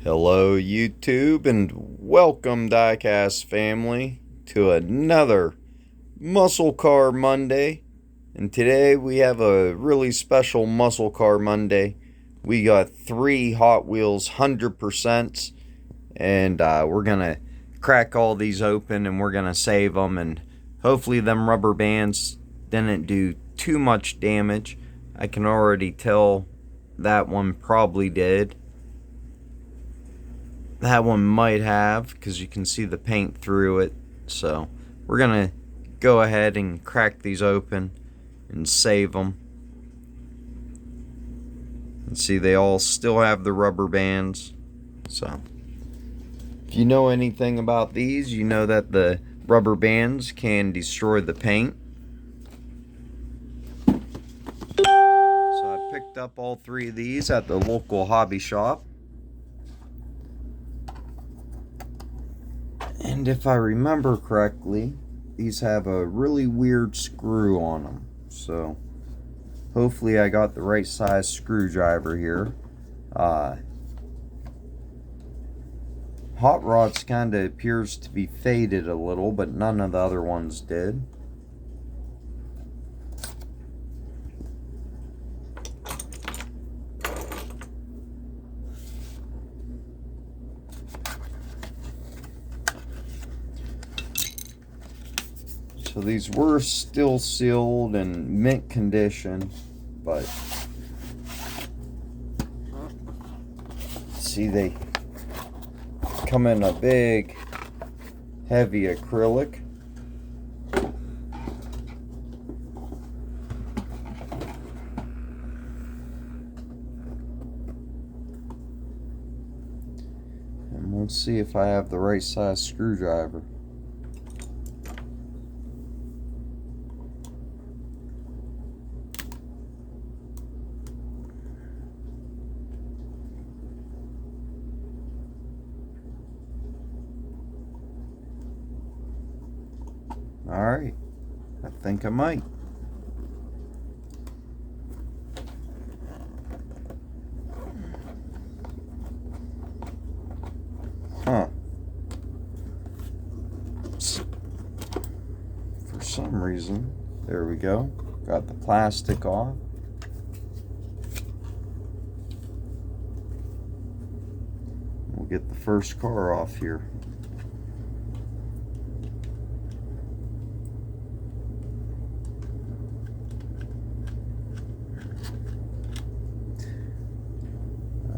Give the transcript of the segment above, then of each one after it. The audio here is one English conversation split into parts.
Hello YouTube and welcome diecast family to another Muscle Car Monday. And today we have a really special Muscle Car Monday. We got 3 Hot Wheels 100% and we're gonna crack all these open and we're gonna save them, and hopefully them rubber bands didn't do too much damage. I can already tell that one probably did. That one might have, because you can see the paint through it. So we're gonna go ahead and crack these open and save them. And see, they all still have the rubber bands. So if you know anything about these, you know that the rubber bands can destroy the paint. So I picked up all 3 of these at the local hobby shop. And if I remember correctly, these have a really weird screw on them. So hopefully I got the right size screwdriver here. Hot Rod's kind of appears to be faded a little, but none of the other ones did. So these were still sealed and mint condition, but see, they come in a big, heavy acrylic. And we'll see if I have the right size screwdriver. Alright, I think I might. Huh. For some reason, there we go. Got the plastic off. We'll get the first car off here.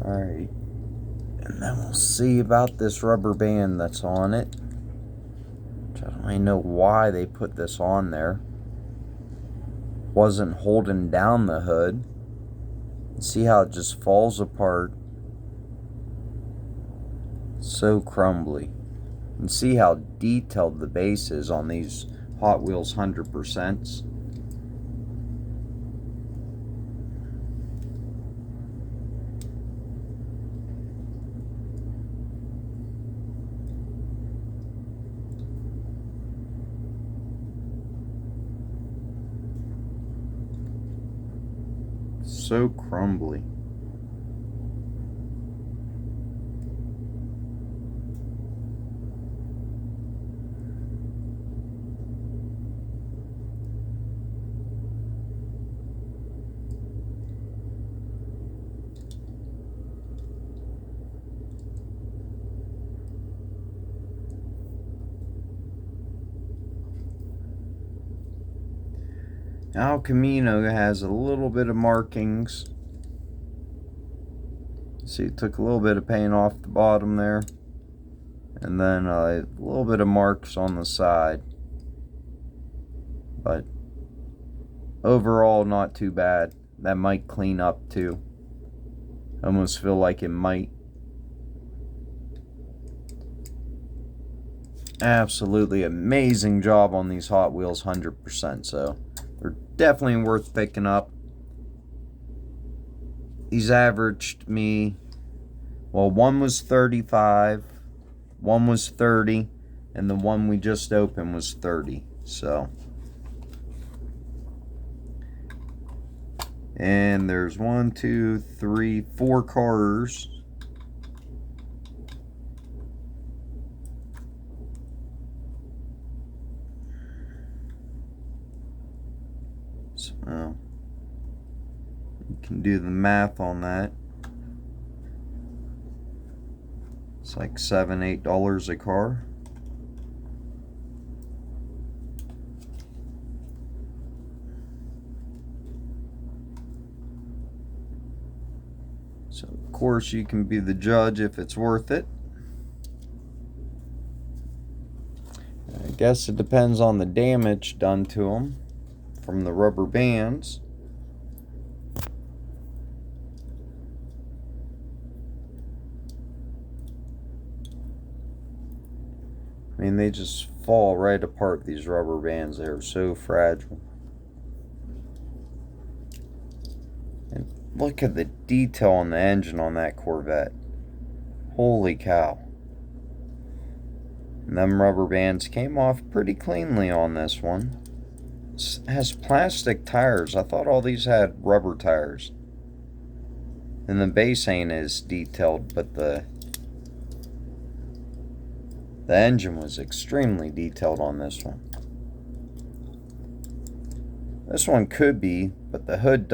Alright, and then we'll see about this rubber band that's on it. Which I don't really know why they put this on there. Wasn't holding down the hood. See how it just falls apart. So crumbly. And see how detailed the base is on these Hot Wheels 100%s. So crumbly. Now Camino has a little bit of markings. See, it took a little bit of paint off the bottom there, and then a little bit of marks on the side, but overall not too bad. That might clean up too. I almost feel like it might. Absolutely amazing job on these Hot Wheels 100%, so they're definitely worth picking up. These averaged me, well, one was 35, one was 30, and the one we just opened was 30. So, and there's 1, 2, 3, 4 cars Well, you can do the math on that. It's like $7-8 a car. So of course you can be the judge if it's worth it. I guess it depends on the damage done to them from the rubber bands. I mean, they just fall right apart, these rubber bands. They're so fragile. And look at the detail on the engine on that Corvette. Holy cow. And them rubber bands came off pretty cleanly on this one. It has plastic tires. I thought all these had rubber tires. And the base ain't as detailed, but the engine was extremely detailed on this one. This one could be, but the hood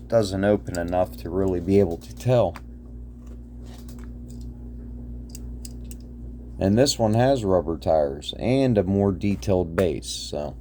doesn't open enough to really be able to tell. And this one has rubber tires and a more detailed base, so.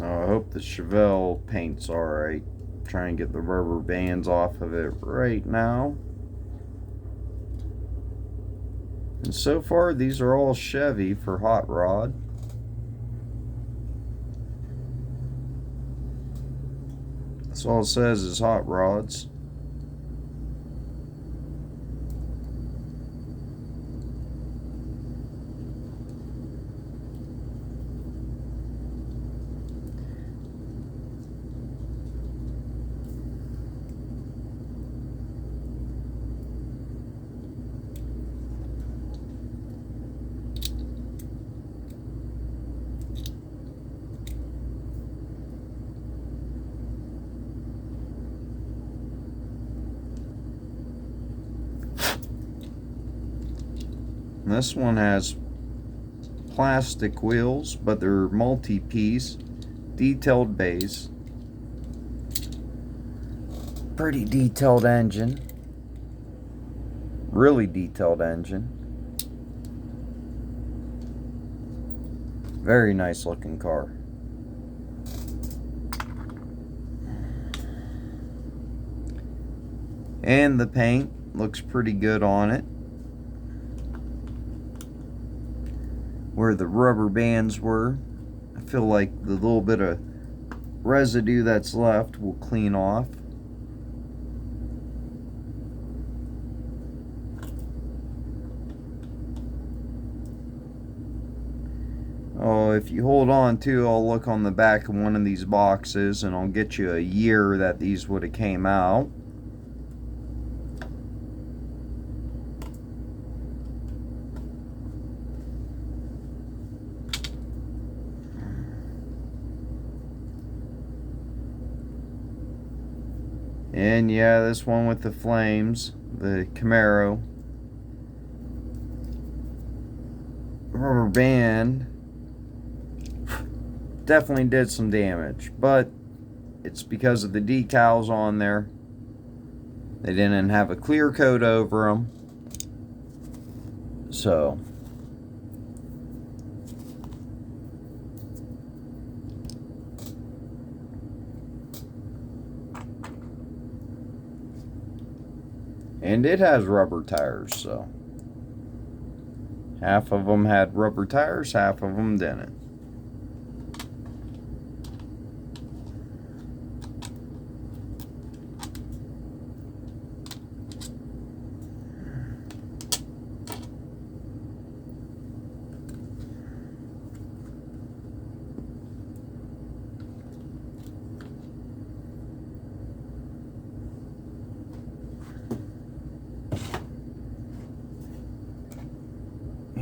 I hope the Chevelle paint's alright. Try and get the rubber bands off of it right now. And so far, these are all Chevy for hot rod. That's all it says is hot rods. This one has plastic wheels, but they're multi-piece, detailed base, pretty detailed engine, really detailed engine, very nice looking car. And the paint looks pretty good on it. Where the rubber bands were, I feel like the little bit of residue that's left will clean off. Oh, if you hold on to, I'll look on the back of one of these boxes and I'll get you a year that these would have came out. And yeah, this one with the flames, the Camaro. Rubber band definitely did some damage, but it's because of the decals on there. They didn't have a clear coat over them. So and it has rubber tires, so Half of them had rubber tires, half of them didn't.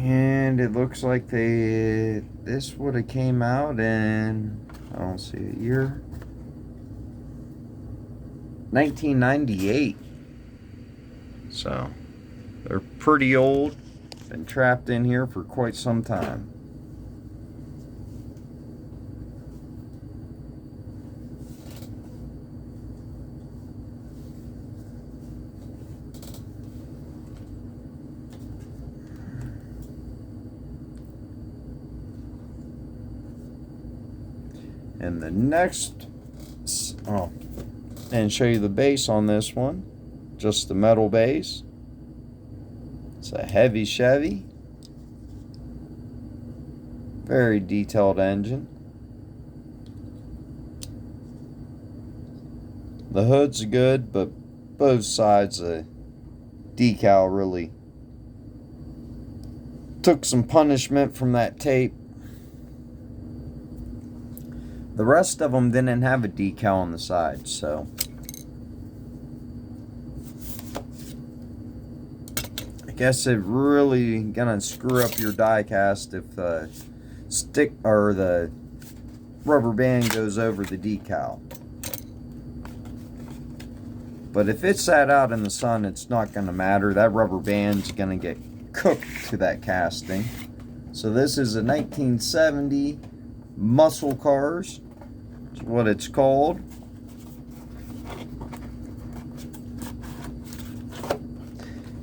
And it looks like this would have came out in, I don't see a year, 1998. So they're pretty old, been trapped in here for quite some time. And the next, and show you the base on this one. Just the metal base. It's a heavy Chevy. Very detailed engine. The hood's good, but both sides of decal really took some punishment from that tape. The rest of them didn't have a decal on the side, so I guess it really gonna screw up your die cast if the stick or the rubber band goes over the decal. But if it sat out in the sun, it's not gonna matter. That rubber band's gonna get cooked to that casting. So this is a 1970 muscle cars. What it's called.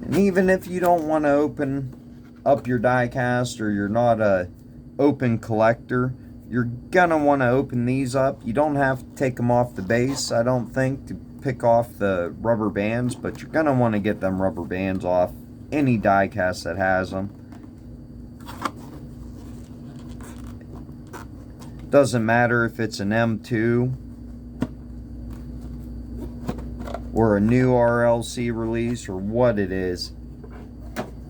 And even if you don't want to open up your die cast, or you're not a open collector, you're gonna want to open these up. You don't have to take them off the base, I don't think, to pick off the rubber bands, but you're gonna want to get them rubber bands off any die cast that has them. Doesn't matter if it's an M2 or a new RLC release or what it is.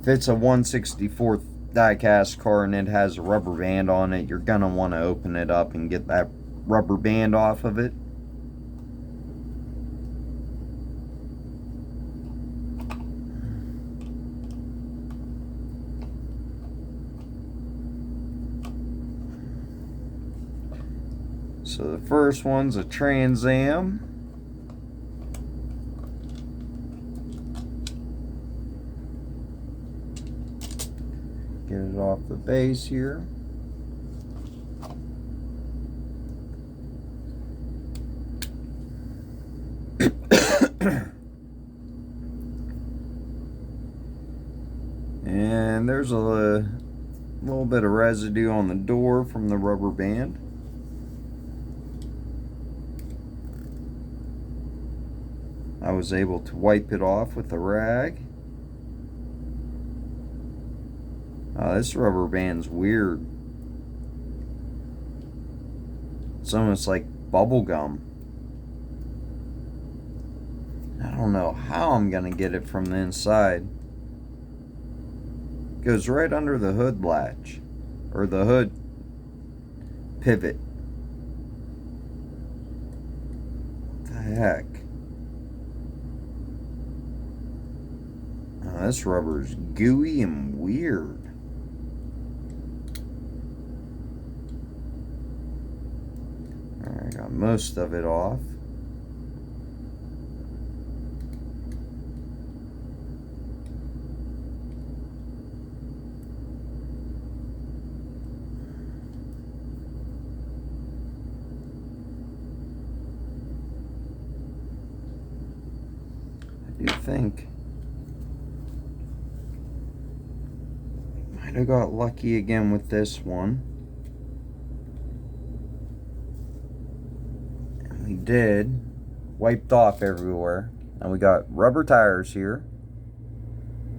If it's a 1/64 die-cast car and it has a rubber band on it, you're gonna want to open it up and get that rubber band off of it. So the first one's a Trans Am. Get it off the base here. And there's a little bit of residue on the door from the rubber band. I was able to wipe it off with a rag. Oh, this rubber band's weird. It's almost like bubble gum. I don't know how I'm gonna get it from the inside. It goes right under the hood latch, or the hood pivot. What the heck? Oh, this rubber's gooey and weird. I got most of it off. I do think might have got lucky again with this one. We did. Wiped off everywhere. And we got rubber tires here.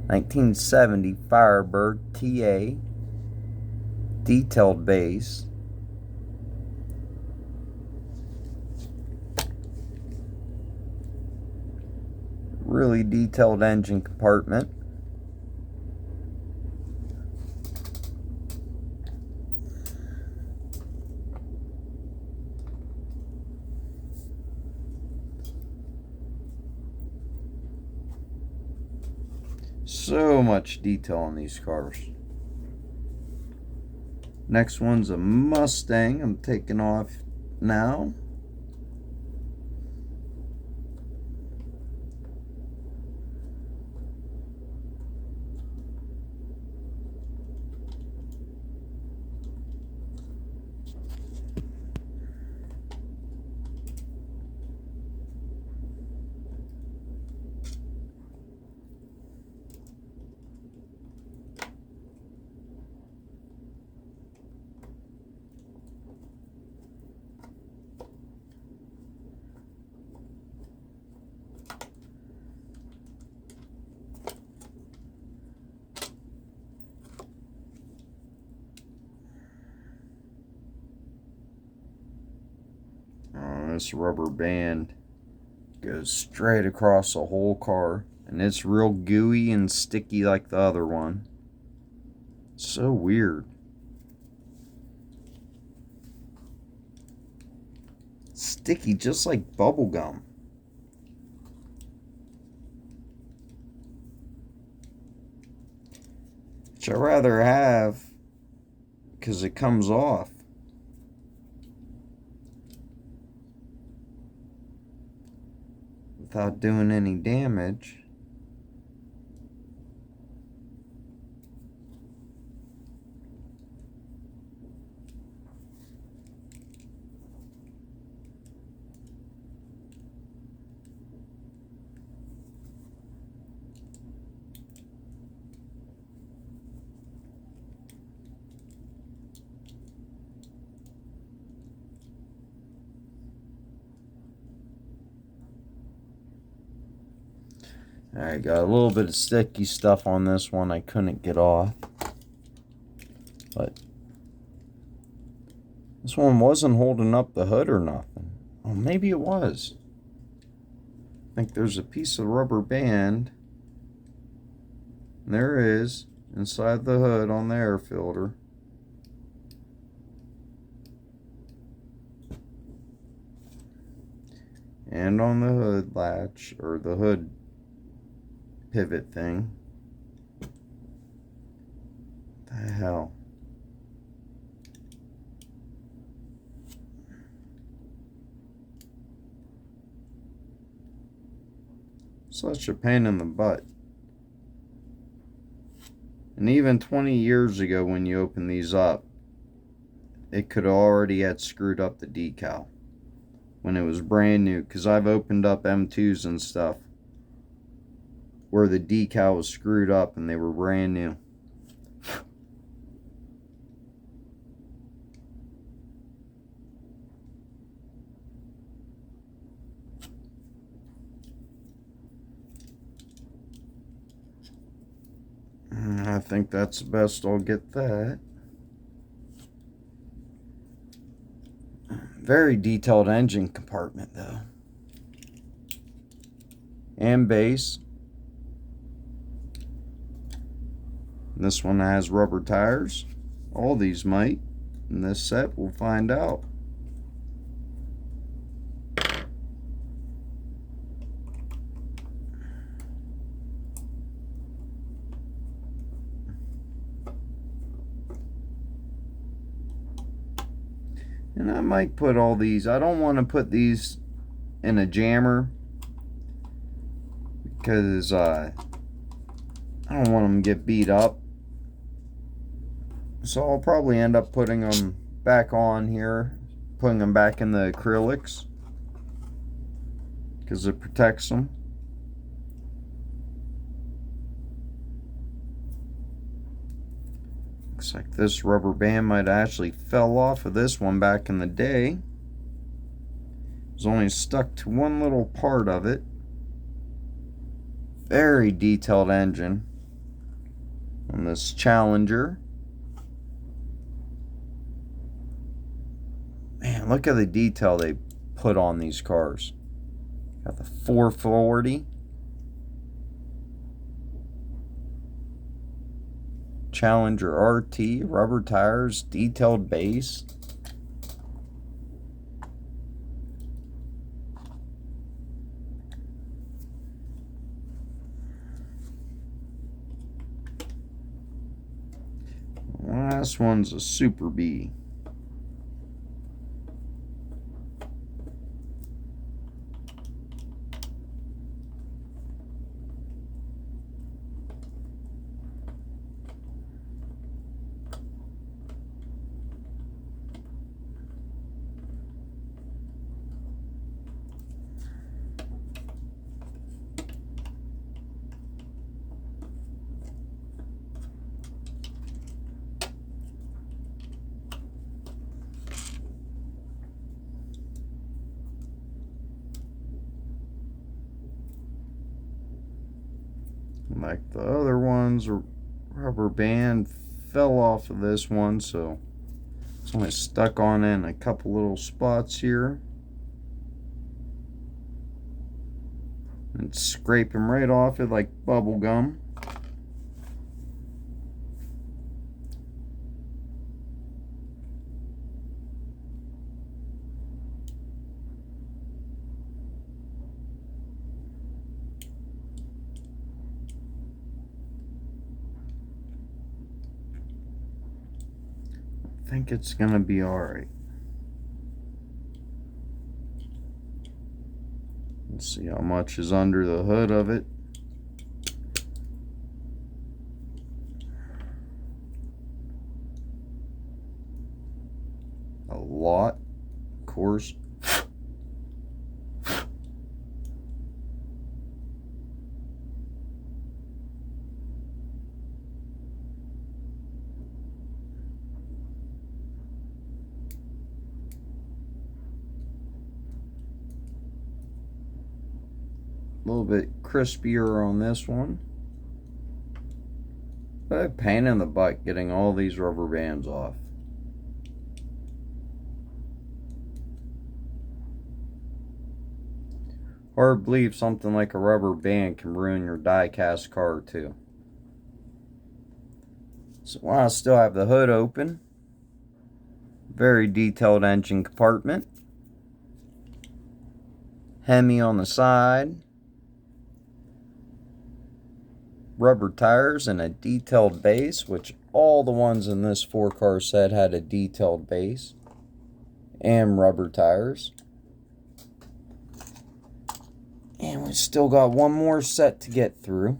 1970 Firebird TA. Detailed base. Really detailed engine compartment. So much detail on these cars. Next one's a Mustang. I'm taking off now. This rubber band goes straight across the whole car, and it's real gooey and sticky like the other one. So weird. Sticky just like bubble gum. Which I'd rather have because it comes off. Without doing any damage. Alright, got a little bit of sticky stuff on this one I couldn't get off. But this one wasn't holding up the hood or nothing. Oh, maybe it was. I think there's a piece of rubber band. There is inside the hood on the air filter. And on the hood latch, or the hood pivot thing. What the hell? Such a pain in the butt. And even 20 years ago when you open these up, it could already had screwed up the decal when it was brand new, because I've opened up M2s and stuff where the decal was screwed up and they were brand new. I think that's the best I'll get that. Very detailed engine compartment though. And base. This one has rubber tires. All these might. In this set, we'll find out. And I might put all these. I don't want to put these in a jammer because I don't want them to get beat up. So I'll probably end up putting them back on here, putting them back in the acrylics because it protects them. Looks like this rubber band might actually fell off of this one back in the day. It was only stuck to one little part of it. Very detailed engine. on this Challenger. Man, look at the detail they put on these cars. Got the 440. Challenger RT, rubber tires, detailed base. Last one's a Super B. Like the other ones, rubber band fell off of this one, so it's only stuck on in a couple little spots here. And scrape them right off it like bubble gum. I think it's gonna be alright. Let's see how much is under the hood of it. A lot, of course. A little bit crispier on this one. But a pain in the butt getting all these rubber bands off. Hard to believe something like a rubber band can ruin your die-cast car too. So while I still have the hood open, very detailed engine compartment. Hemi on the side. Rubber tires and a detailed base, which all the ones in this 4-car set had a detailed base and rubber tires. And we still got one more set to get through.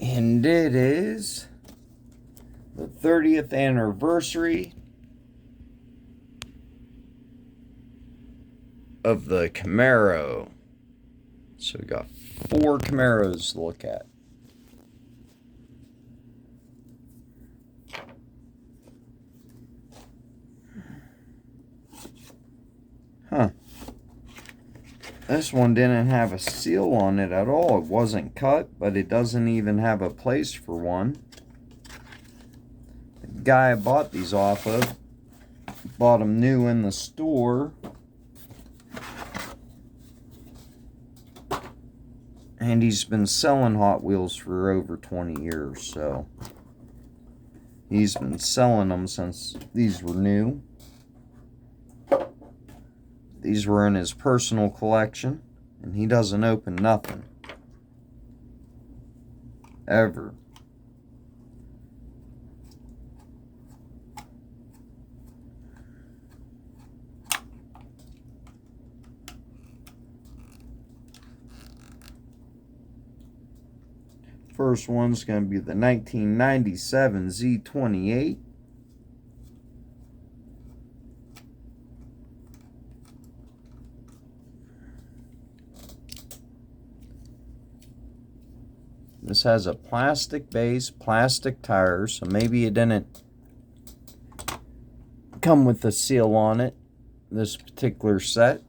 And it is the 30th anniversary of the Camaro. So we got 4 Camaros to look at. Huh. This one didn't have a seal on it at all. It wasn't cut, but it doesn't even have a place for one. The guy I bought these off of bought them new in the store. And he's been selling Hot Wheels for over 20 years, so he's been selling them since these were new. These were in his personal collection, and he doesn't open nothing. Ever. First one's going to be the 1997 Z28. This has a plastic base, plastic tires, so maybe it didn't come with a seal on it, this particular set.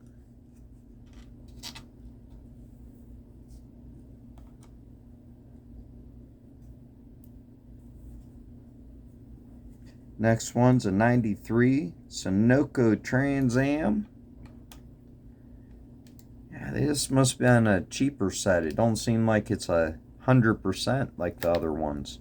Next one's a 93 Sunoco Trans Am. Yeah, this must have been a cheaper set. It don't seem like it's 100% like the other ones.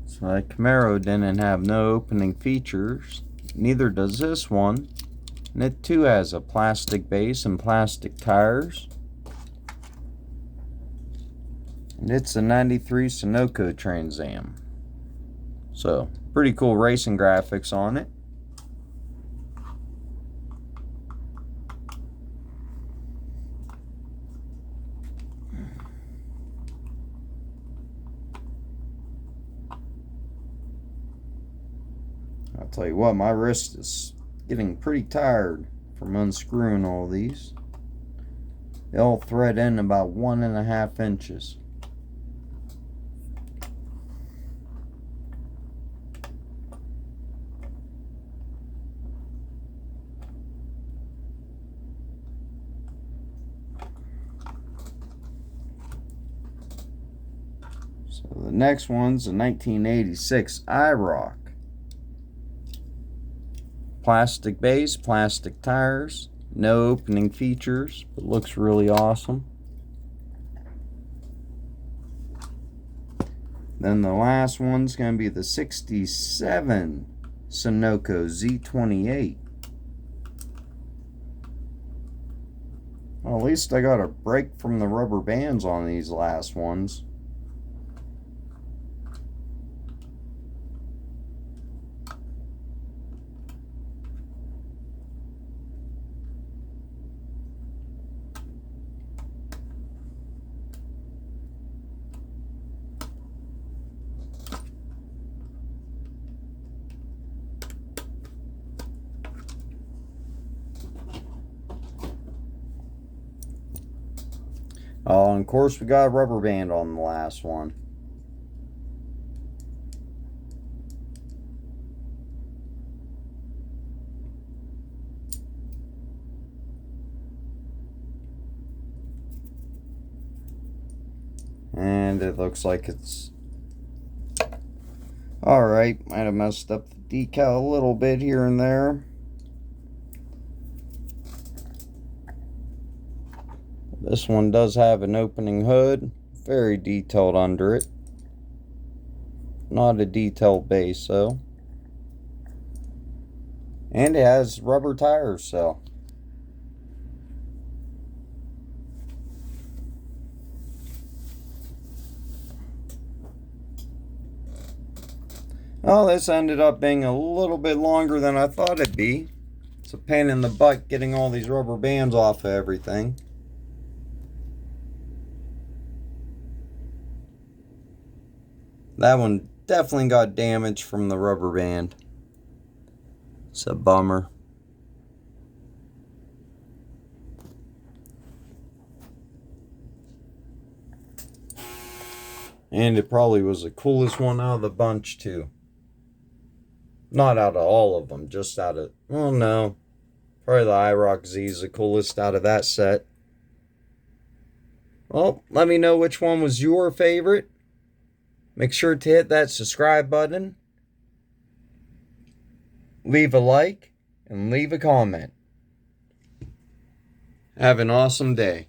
So that Camaro didn't have no opening features. Neither does this one. And it too has a plastic base and plastic tires. And it's a 93 Sunoco Trans Am. So, pretty cool racing graphics on it. I'll tell you what, my wrist is getting pretty tired from unscrewing all these. They all thread in about 1.5 inches. So the next one's a 1986 IROC. Plastic base, plastic tires, no opening features, but looks really awesome. Then the last one's going to be the 67 Sunoco Z28. Well, at least I got a break from the rubber bands on these last ones. Oh, and of course we got a rubber band on the last one. And it looks like it's alright. Might have messed up the decal a little bit here and there. This one does have an opening hood, very detailed under it. Not a detailed base though. And it has rubber tires, so. Well, this ended up being a little bit longer than I thought it'd be. It's a pain in the butt getting all these rubber bands off of everything. That one definitely got damaged from the rubber band. It's a bummer. And it probably was the coolest one out of the bunch too. Not out of all of them, just out of, well, no. Probably the IROC Z is the coolest out of that set. Well, let me know which one was your favorite. Make sure to hit that subscribe button, leave a like, and leave a comment. Have an awesome day.